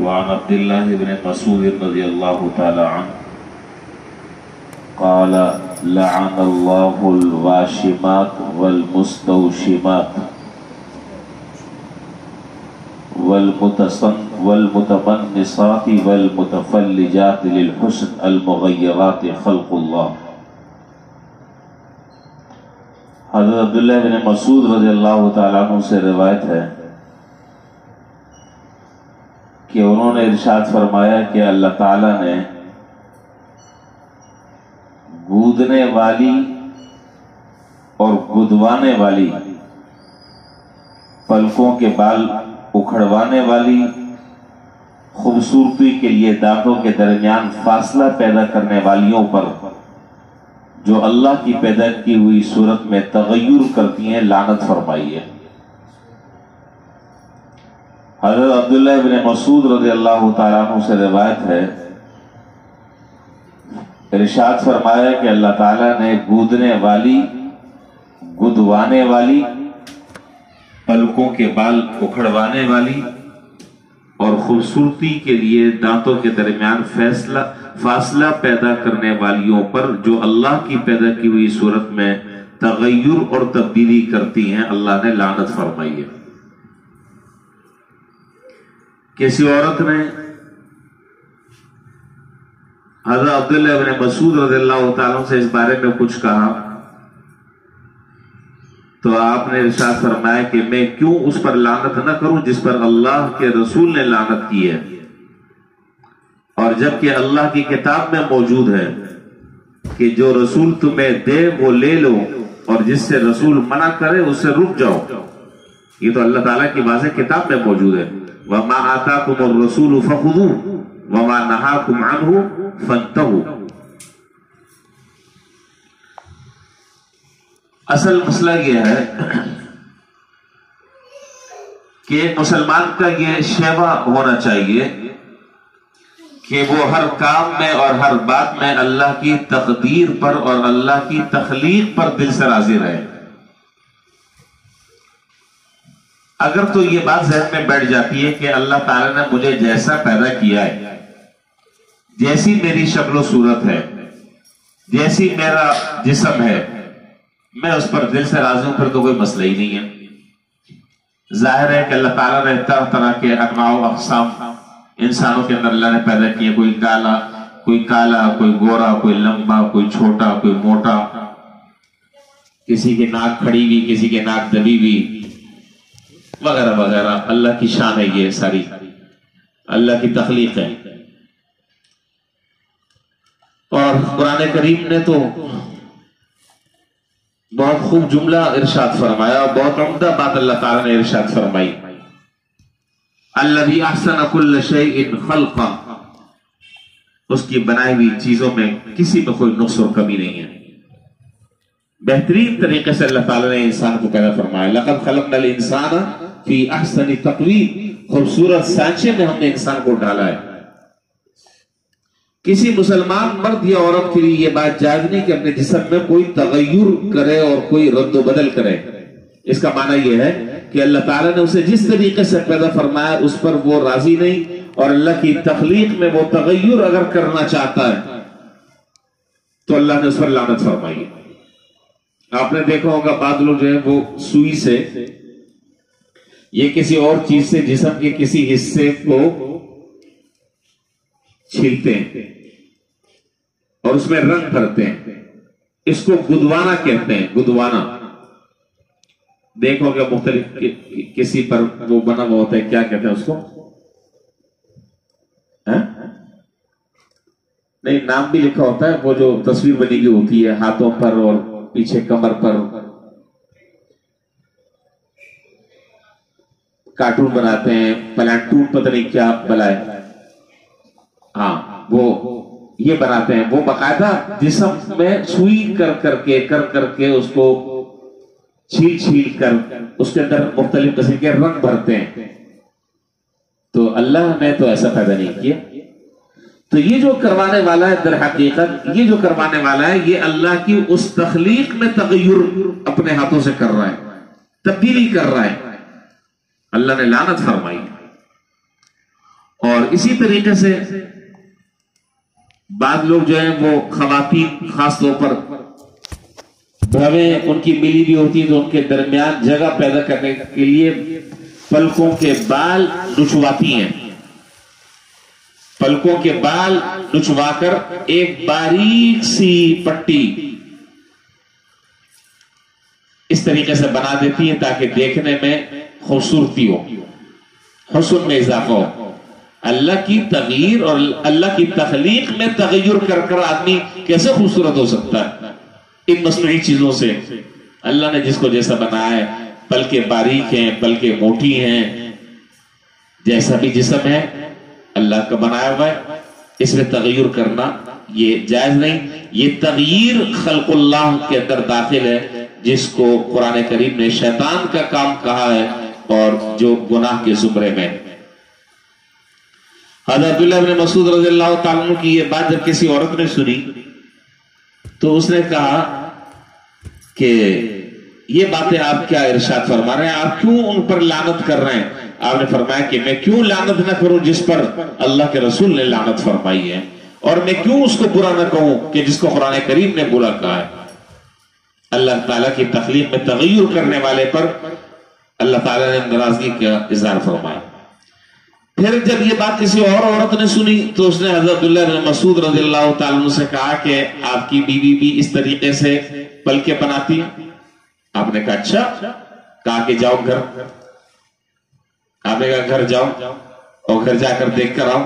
وعن عبد الله بن مسعود رضي الله تعالى عنه قال لعن الله الواشمات والمستوشمات والمتمنصات والمتفلجات للحسن المغيرات خلق اللہ۔ حضرت عبداللہ بن مسعود رضی اللہ تعالیٰ عنہ سے روایت ہے کہ انہوں نے ارشاد فرمایا کہ اللہ تعالیٰ نے گودنے والی اور گدوانے والی، پلکوں کے بال اکھڑوانے والی، خوبصورتی کے لیے دانتوں کے درمیان فاصلہ پیدا کرنے والیوں پر جو اللہ کی پیدا کی ہوئی صورت میں تغیر کرتی ہیں لعنت فرمائی ہے۔ حضرت عبداللہ بن مسعود رضی اللہ تعالیٰ عنہ سے روایت ہے، ارشاد فرمایا کہ اللہ تعالیٰ نے گودنے والی، گدوانے والی، پلکوں کے بال اکھڑوانے والی اور خوبصورتی کے لیے دانتوں کے درمیان فاصلہ پیدا کرنے والیوں پر جو اللہ کی پیدا کی ہوئی صورت میں تغیر اور تبدیلی کرتی ہیں اللہ نے لعنت فرمائی ہے۔ کسی عورت نے حضرت عبداللہ بن مسعود رضی اللہ تعالیٰ سے اس بارے میں کچھ کہا تو آپ نے ارشاد فرمایا کہ میں کیوں اس پر لعنت نہ کروں جس پر اللہ کے رسول نے لعنت کی ہے، اور جبکہ اللہ کی کتاب میں موجود ہے کہ جو رسول تمہیں دے وہ لے لو اور جس سے رسول منع کرے اس سے رک جاؤ۔ یہ تو اللہ تعالیٰ کی واضح کتاب میں موجود ہے، وَمَا آتَاكُمُ الرَّسُولُ فَخُذُوهُ وَمَا نَهَاكُمْ عَنْهُ فَانْتَهُوا۔ اصل مسئلہ یہ ہے کہ مسلمان کا یہ شیوا ہونا چاہیے کہ وہ ہر کام میں اور ہر بات میں اللہ کی تقدیر پر اور اللہ کی تخلیق پر دل سے راضی رہے۔ اگر تو یہ بات ذہن میں بیٹھ جاتی ہے کہ اللہ تعالیٰ نے مجھے جیسا پیدا کیا ہے، جیسی میری شکل و صورت ہے، جیسی میرا جسم ہے، میں اس پر دل سے راضی ہوں، پھر تو کوئی مسئلہ ہی نہیں ہے۔ ظاہر ہے کہ اللہ تعالیٰ نے طرح طرح کے انواع و اقسام انسانوں کے اندر اللہ نے پیدا کیے، کوئی کالا، کوئی گورا، کوئی لمبا، کوئی چھوٹا، کوئی موٹا، کسی کی ناک کھڑی ہوئی، کسی کی ناک دبی ہوئی، وغیرہ وغیرہ۔ اللہ کی شان ہے، یہ ساری اللہ کی تخلیق ہے۔ اور قرآن کریم نے تو بہت خوب جملہ ارشاد فرمایا، بہت عمدہ بات اللہ تعالیٰ نے ارشاد فرمائی، الذی احسن کل شیء خلقہ، اس کی بنائی ہوئی چیزوں میں کسی میں کوئی نقص اور کمی نہیں ہے۔ بہترین طریقے سے اللہ تعالیٰ نے انسان کو پیدا فرمایا، لقد خلقنا الانسان فی احسن تقویم، خوبصورت سانچے میں ہم نے انسان کو ڈالا ہے۔ کسی مسلمان مرد یا عورت کے لیے یہ بات جائز نہیں کہ اپنے جسم میں کوئی تغیر کرے اور کوئی رد و بدل کرے۔ اس کا معنی یہ ہے کہ اللہ تعالیٰ نے اسے جس طریقے سے پیدا فرمایا اس پر وہ راضی نہیں، اور اللہ کی تخلیق میں وہ تغیر اگر کرنا چاہتا ہے تو اللہ نے اس پر لعنت فرمائی۔ آپ نے دیکھا ہوگا بعض لوگ جو ہے وہ سوئی سے یہ کسی اور چیز سے جسم کے کسی حصے کو چھیلتے ہیں اور اس میں رنگ بھرتے ہیں، اس کو گدوانا کہتے ہیں، گدوانا۔ دیکھو کہ مختلف کسی پر وہ بنا ہوا ہوتا ہے، کیا کہتے ہیں اس کو؟ نہیں، نام بھی لکھا ہوتا ہے، وہ جو تصویر بنی ہوئی ہوتی ہے ہاتھوں پر اور پیچھے کمر پر، کارٹون بناتے ہیں، پلانٹون پتہ نہیں کیا بلائے، ہاں وہ یہ بناتے ہیں، وہ باقاعدہ جسم میں سوئی کر کے اس کو چھیل کر اس کے اندر مختلف قسم کے رنگ بھرتے ہیں۔ تو اللہ نے تو ایسا پیدا نہیں کیا۔ تو یہ جو کروانے والا ہے، در حقیقت یہ جو کروانے والا ہے، یہ اللہ کی اس تخلیق میں تغیر اپنے ہاتھوں سے کر رہا ہے، تبدیلی کر رہا ہے۔ اللہ نے لعنت فرمائی۔ اور اسی طریقے سے بعض لوگ جو ہیں وہ خواتین خاص طور پر بھویں ان کی ملی بھی ہوتی ہے تو ان کے درمیان جگہ پیدا کرنے کے لیے پلکوں کے بال نچواتی ہیں. پلکوں کے بال نچوا کر ایک باریک سی پٹی اس طریقے سے بنا دیتی ہیں تاکہ دیکھنے میں خوبصورتی ہو، حسن میں اضافہ ہو. اللہ کی تغییر اور اللہ کی تخلیق میں تغیر کر کر آدمی کیسے خوبصورت ہو سکتا ہے ان مصنوعی چیزوں سے؟ اللہ نے جس کو جیسا بنایا ہے، پلکیں باریک ہیں، پلکیں موٹی ہیں، جیسا بھی جسم ہے اللہ کا بنایا ہوا ہے، اس میں تغیر کرنا یہ جائز نہیں. یہ تغییر خلق اللہ کے اندر داخل ہے جس کو قرآن کریم نے شیطان کا کام کہا ہے اور جو گناہ کے زمرے میں. حضرت عبداللہ بن مسعود رضی اللہ تعالیٰ عنہ کی یہ بات جب کسی عورت نے سنی تو اس نے کہا کہ یہ باتیں آپ کیا ارشاد فرما رہے ہیں، آپ کیوں ان پر لعنت کر رہے ہیں؟ آپ نے فرمایا کہ میں کیوں لعنت نہ کروں جس پر اللہ کے رسول نے لعنت فرمائی ہے، اور میں کیوں اس کو برا نہ کہوں کہ جس کو قرآن کریم نے برا کہا ہے. اللہ تعالیٰ کی تخلیق میں تغیر کرنے والے پر اللہ تعالیٰ نے ناراضگی کا اظہار فرمایا. پھر جب یہ بات کسی اور عورت نے سنی تو اس نے حضرت عبداللہ بن مسعود رضی اللہ تعالیٰ عنہ سے کہا کہ آپ کی بیوی بھی اس طریقے سے پلکیں بناتی ہے؟ آپ نے کہا اچھا. کہا کہ جاؤ گھر. آپ نے کہا گھر جاؤ اور گھر جا کر دیکھ کر آؤ.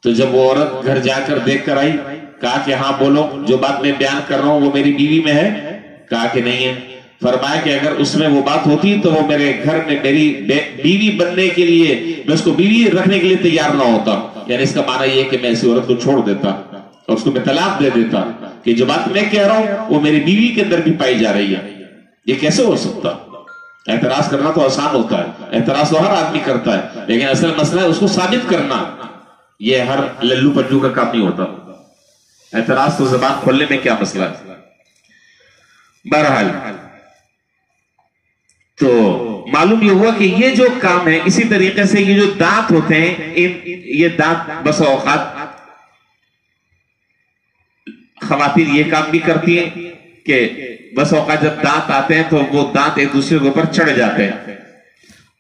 تو جب وہ عورت گھر جا کر دیکھ کر آئی کہا کہ ہاں بولو، جو بات میں بیان کر رہا ہوں وہ میری بیوی میں ہے؟ کہا کہ نہیں ہے. فرمایا کہ اگر اس میں وہ بات ہوتی تو وہ میرے گھر میں میری بیوی بننے کے لیے، میں اس کو بیوی رکھنے کے لیے تیار نہ ہوتا. یعنی اس کا معنی یہ کہ میں ایسی عورت کو چھوڑ دیتا اور اس کو میں طلاق دے دیتا کہ جو بات میں کہہ رہا ہوں وہ میری بیوی کے اندر بھی پائی جا رہی ہے. یہ کیسے ہو سکتا؟ اعتراض کرنا تو آسان ہوتا ہے، اعتراض تو ہر آدمی کرتا ہے، لیکن اصل مسئلہ ہے اس کو ثابت کرنا. یہ ہر للو پنجو کا کام نہیں ہوتا. اعتراض تو زبان کھولنے میں کیا مسئلہ ہے. بہرحال تو معلوم یہ ہوا کہ یہ جو کام ہے، اسی طریقے سے یہ جو دانت ہوتے ہیں، یہ دانت بس اوقات خواتین یہ کام بھی کرتی ہیں کہ بس اوقات جب دانت آتے ہیں تو وہ دانت ایک دوسرے کے اوپر چڑھ جاتے ہیں،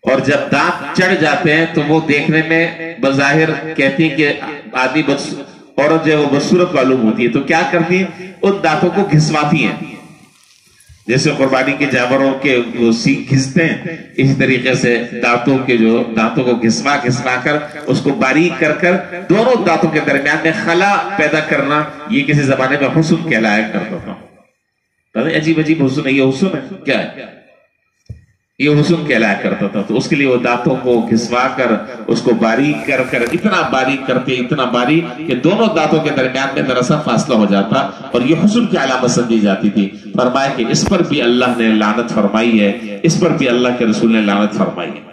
اور جب دانت چڑھ جاتے ہیں تو وہ دیکھنے میں بظاہر کہتی ہیں کہ آدمی عورت جو ہے وہ بدصورت معلوم ہوتی ہے. تو کیا کرتی ہیں؟ ان دانتوں کو گھسواتی ہیں، جیسے قربانی کے جانوروں کے وہ سینگ گھستے ہیں، اسی طریقے سے دانتوں کو گھسوا کر اس کو باریک کر کر دونوں دانتوں کے درمیان میں خلا پیدا کرنا، یہ کسی زمانے میں حسن کہلایا کرتا تھا. عجیب عجیب حسن ہے. یہ حسن ہے کیا ہے؟ یہ حسن کہلایا کرتا تھا. تو اس کے لیے وہ دانتوں کو گھسوا کر اس کو باریک کر کر اتنا باریک کرتے، اتنا باریک کہ دونوں دانتوں کے درمیان میں ذرا فاصلہ ہو جاتا، اور یہ حسن کی علامت سمجھی جاتی تھی. فرمایا کہ اس پر بھی اللہ نے لعنت فرمائی ہے، اس پر بھی اللہ کے رسول نے لعنت فرمائی ہے.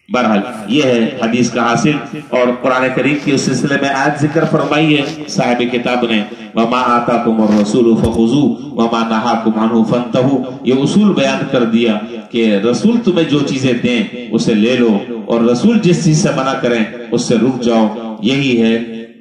بہرحال یہ ہے حدیث کا حاصل، اور قرآن کریم کی اس سلسلے میں آیت ذکر فرمائی ہے صاحب کتاب نے، وَمَا آتَاكُمُ الرَّسُولُ فَخُذُوهُ وَمَا نَهَاكُمْ عَنْهُ فَانْتَهُوا. یہ اصول بیان کر دیا کہ رسول تمہیں جو چیزیں دیں اسے لے لو، اور رسول جس چیز سے منع کریں اس سے رک جاؤ. یہی ہے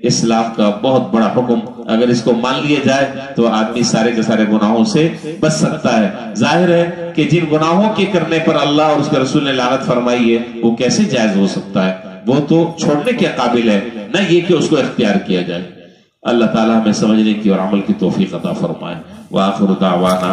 اسلام کا بہت بڑا حکم. اگر اس کو مان لیا جائے تو آدمی سارے کے سارے گناہوں سے بچ سکتا ہے. ظاہر ہے کہ جن گناہوں کے کرنے پر اللہ اور اس کے رسول نے لعنت فرمائی ہے وہ کیسے جائز ہو سکتا ہے؟ وہ تو چھوڑنے کے قابل ہے، نہ یہ کہ اس کو اختیار کیا جائے. اللہ تعالیٰ ہمیں سمجھنے کی اور عمل کی توفیق عطا فرمائے. وآخر دعوانا